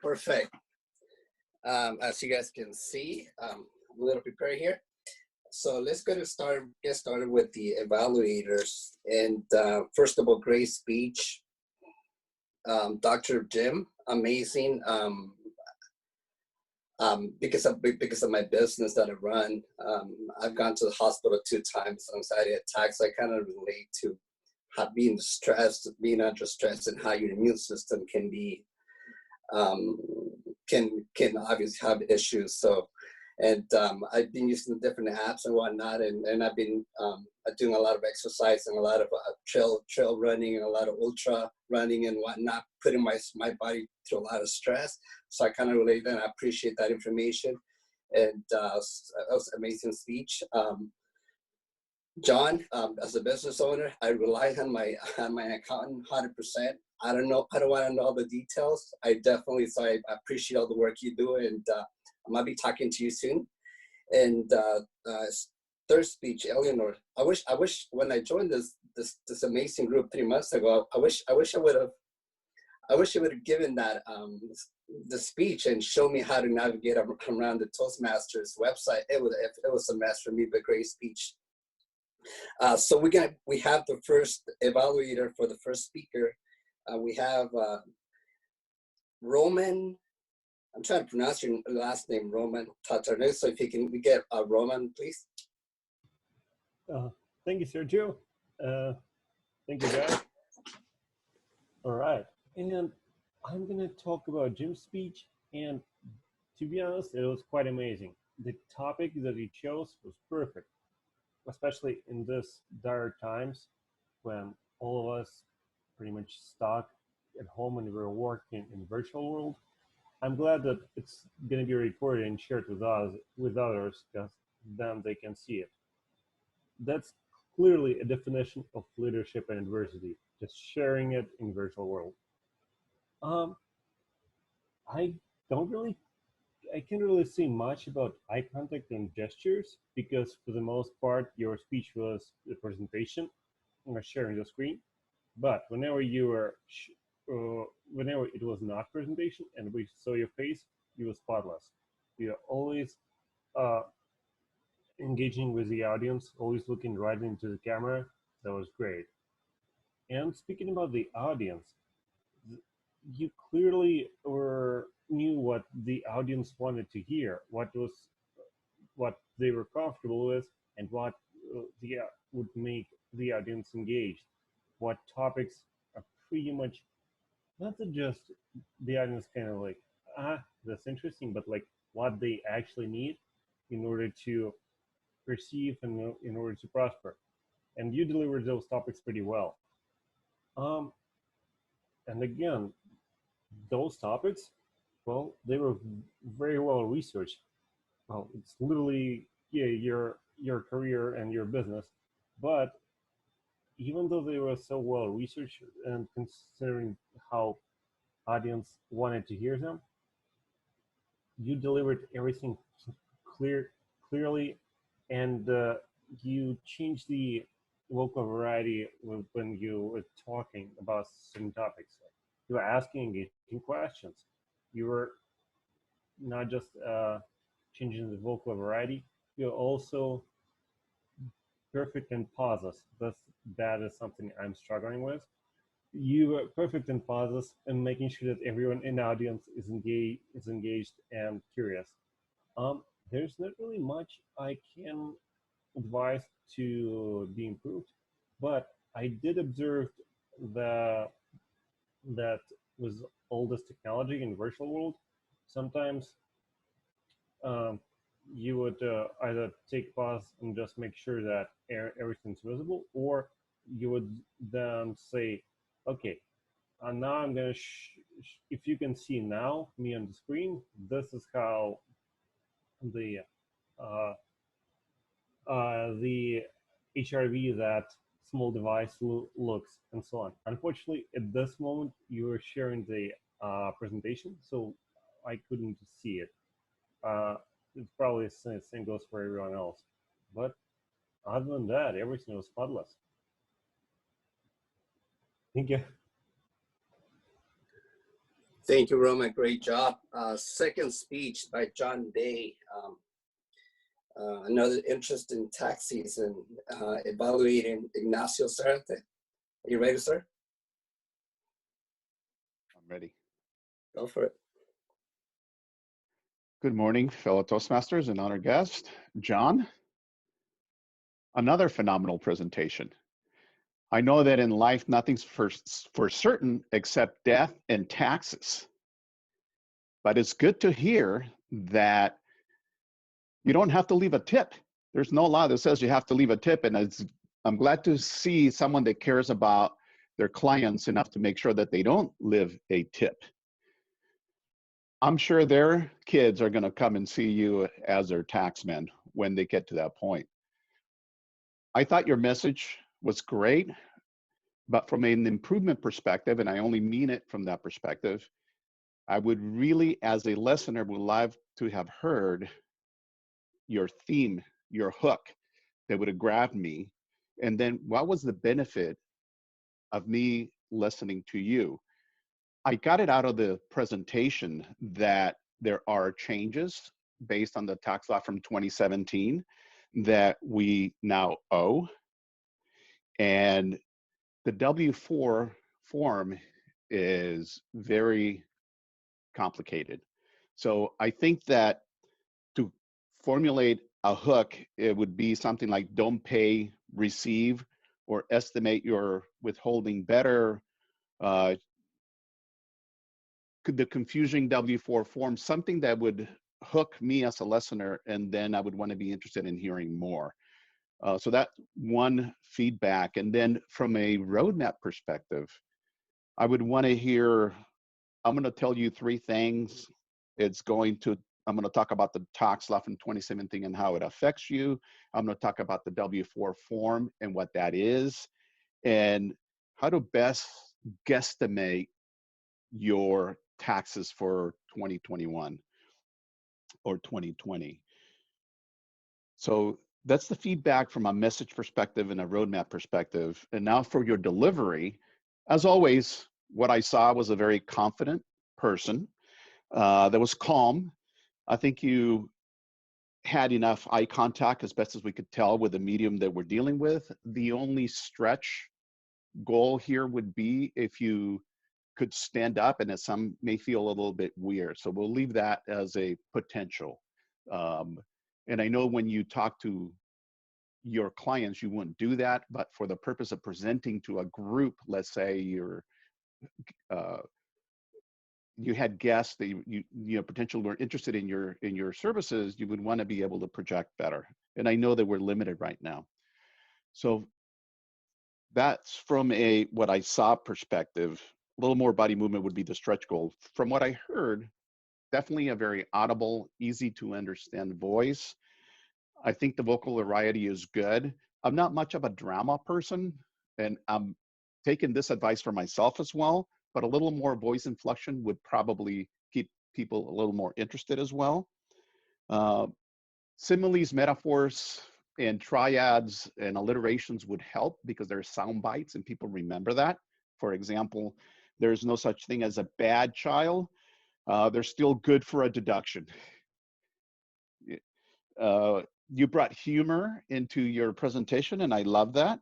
Perfect. As you guys can see, I'm a little prepared here. So let's get started with the evaluators. And first of all, great speech. Dr. Jim, amazing. Because of my business that I run, I've gone to the hospital 2 times with anxiety attacks. I kind of relate to how being stressed, being under stress, and how your immune system can be can obviously have issues. So, and I've been using different apps and whatnot, and I've been doing a lot of exercise and a lot of trail running and a lot of ultra running and whatnot, putting my body through a lot of stress. So I kind of relate and I appreciate that information. And that was an amazing speech. John, as a business owner, I rely on my accountant 100%. I don't want to know all the details. I appreciate all the work you do, and I'm gonna be talking to you soon. And third speech, Eleanor. I wish when I joined this amazing group 3 months ago, I wish I would have given that the speech and show me how to navigate around the Toastmasters website. It was a mess for me, but great speech. So we have the first evaluator for the first speaker. We have Roman. I'm trying to pronounce your last name, Roman Tatarnus. So if we get Roman, please. Thank you, Sergio. Thank you, guys. All right, and I'm gonna talk about Jim's speech, and to be honest, it was quite amazing. The topic that he chose was perfect, especially in this dire times when all of us pretty much stuck at home and we're working in the virtual world. I'm glad that it's going to be recorded and shared with others, because then they can see it. That's clearly a definition of leadership and adversity, just sharing it in virtual world. I can't really say much about eye contact and gestures, because for the most part, your speech was a presentation or sharing the screen. But whenever whenever it was not presentation and we saw your face, you were spotless. You're always engaging with the audience, always looking right into the camera. That was great. And speaking about the audience, you clearly knew what the audience wanted to hear, what they were comfortable with, and what would make the audience engaged. What topics are pretty much not that just the audience kind of like, that's interesting, but like what they actually need in order to perceive and in order to prosper. And you delivered those topics pretty well. And again, those topics, well, they were very well researched. Well, it's literally your career and your business, but even though they were so well researched and considering how audience wanted to hear them, you delivered everything clearly, and you changed the vocal variety when you were talking about certain topics. You were asking engaging questions. You were not just changing the vocal variety, you're also perfect in pauses. That is something I'm struggling with. You were perfect in pauses and making sure that everyone in the audience is engaged and curious. There's not really much I can advise to be improved, but I did observe that with all this technology in the virtual world, sometimes you would either take pause and just make sure that everything's visible, or you would then say, okay, now I'm gonna, if you can see now me on the screen, this is how the HRV, that small device, looks, and so on. Unfortunately, at this moment, you were sharing the presentation, so I couldn't see it. It's probably the same goes for everyone else. But other than that, everything was spotless. Thank you. Thank you, Roman. Great job. Second speech by John Day. Another interest in tax season, evaluating Ignacio Cerate. Are you ready, sir? I'm ready. Go for it. Good morning, fellow Toastmasters and honored guest, John. Another phenomenal presentation. I know that in life, nothing's for certain except death and taxes. But it's good to hear that you don't have to leave a tip. There's no law that says you have to leave a tip. And I'm glad to see someone that cares about their clients enough to make sure that they don't leave a tip. I'm sure their kids are going to come and see you as their taxman when they get to that point. I thought your message was great, but from an improvement perspective, and I only mean it from that perspective, I would really, as a listener, would love to have heard your theme, your hook that would have grabbed me. And then what was the benefit of me listening to you? I got it out of the presentation that there are changes based on the tax law from 2017 that we now owe. And the W-4 form is very complicated. So I think that to formulate a hook, it would be something like don't pay, receive, or estimate your withholding better. The confusing W-4 form, something that would hook me as a listener, and then I would want to be interested in hearing more. So that one feedback. And then from a roadmap perspective, I would want to hear, I'm going to tell you three things. I'm going to talk about the tax law from 2017 and how it affects you. I'm going to talk about the W-4 form and what that is, and how to best guesstimate your taxes for 2021 or 2020. So that's the feedback from a message perspective and a roadmap perspective. And now for your delivery, as always, what I saw was a very confident person that was calm. I think you had enough eye contact as best as we could tell with the medium that we're dealing with. The only stretch goal here would be if you could stand up, and as some may feel a little bit weird. So we'll leave that as a potential. And I know when you talk to your clients, you wouldn't do that, but for the purpose of presenting to a group, let's say you had guests that you potentially were interested in your services, you would want to be able to project better. And I know that we're limited right now. So that's from a what I saw perspective. A little more body movement would be the stretch goal. From what I heard, definitely a very audible, easy to understand voice. I think the vocal variety is good. I'm not much of a drama person, and I'm taking this advice for myself as well, but a little more voice inflection would probably keep people a little more interested as well. Similes, metaphors, and triads and alliterations would help because they're sound bites and people remember that. For example, there's no such thing as a bad child. They're still good for a deduction. You brought humor into your presentation, and I love that.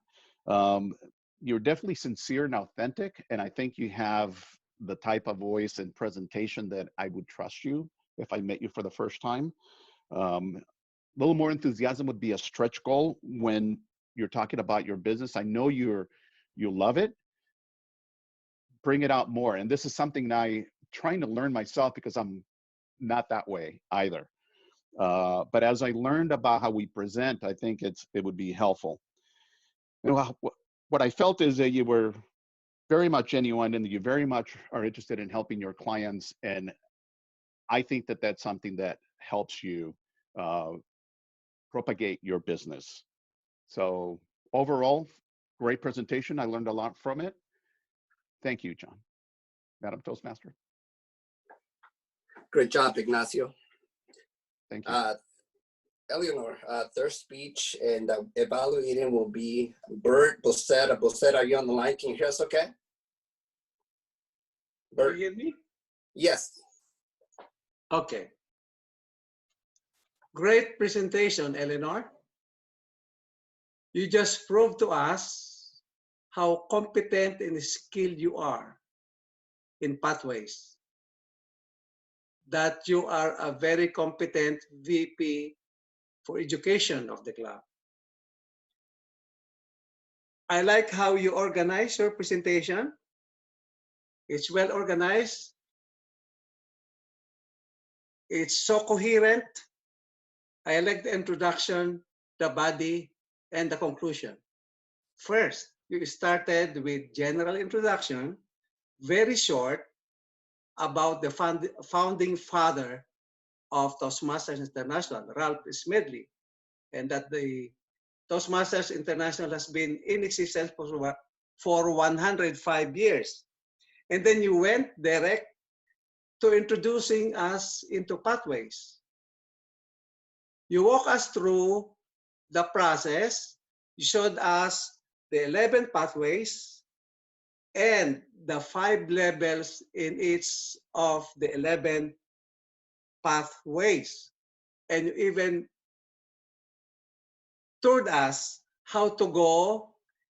You're definitely sincere and authentic, and I think you have the type of voice and presentation that I would trust you if I met you for the first time. A little more enthusiasm would be a stretch goal when you're talking about your business. I know you love it. Bring it out more. And this is something that I'm trying to learn myself because I'm not that way either. But as I learned about how we present, I think it would be helpful. You know, what I felt is that you were very much genuine and you very much are interested in helping your clients. And I think that that's something that helps you propagate your business. So overall, great presentation. I learned a lot from it. Thank you, John. Madam Toastmaster. Great job, Ignacio. Thank you. Eleanor, third speech and evaluating will be Bert Bocetta. Bocetta, are you on the line? Can you hear us okay? Bert? Can you hear me? Yes. Okay. Great presentation, Eleanor. You just proved to us how competent and skilled you are in pathways. That you are a very competent VP for education of the club. I like how you organize your presentation. It's well organized. It's so coherent. I like the introduction, the body, and the conclusion. First, you started with general introduction, very short, about the founding father of Toastmasters International, Ralph Smedley, and that the Toastmasters International has been in existence for 105 years. And then you went direct to introducing us into pathways. You walk us through the process. You showed us the 11 pathways and the 5 levels in each of the 11 pathways. And you even toured us how to go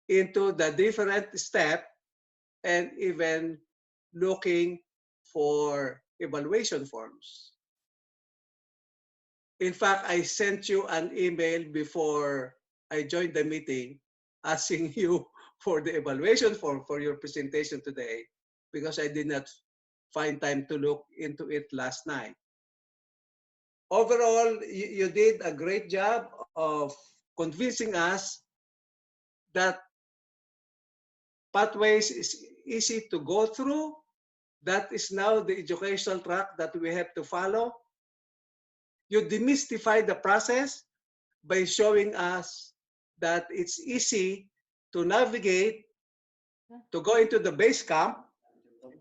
into the different steps and even looking for evaluation forms. In fact, I sent you an email before I joined the meeting asking you for the evaluation form for your presentation today because I did not find time to look into it last night. Overall, you did a great job of convincing us that pathways is easy to go through. That is now the educational track that we have to follow. You demystify the process by showing us that it's easy to navigate, to go into the base camp,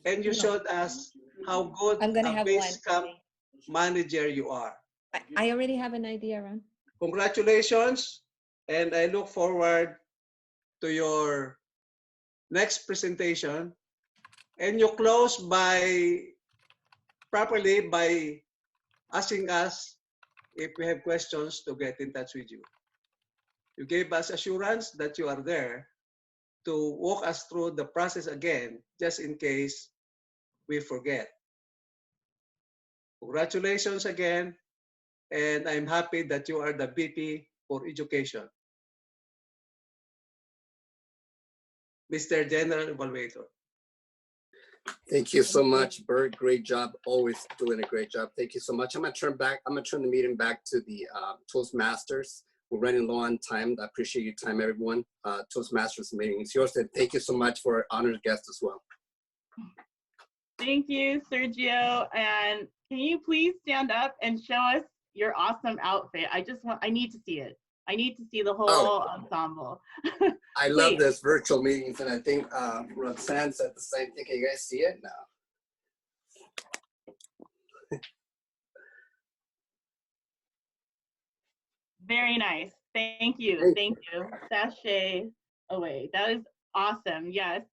and you showed us how good a base camp manager you are. I already have an idea, Ron. Congratulations, and I look forward to your next presentation. And you close properly by asking us if we have questions to get in touch with you. You gave us assurance that you are there to walk us through the process again, just in case we forget. Congratulations again, and I'm happy that you are the VP for Education. Mr. General Evaluator. Thank you so much, Bert. Great job. Always doing a great job. Thank you so much. I'm gonna turn the meeting back to the Toastmasters. We're running low on time. I appreciate your time, everyone. Toastmasters meeting is yours. And thank you so much for honored guests as well. Thank you, Sergio. And can you please stand up and show us your awesome outfit? I need to see it. I need to see the whole ensemble. I love this virtual meetings, and I think Roxanne said the same thing. Can you guys see it now? Very nice. Thank you. Thank you. Sashay away. That is awesome. Yes.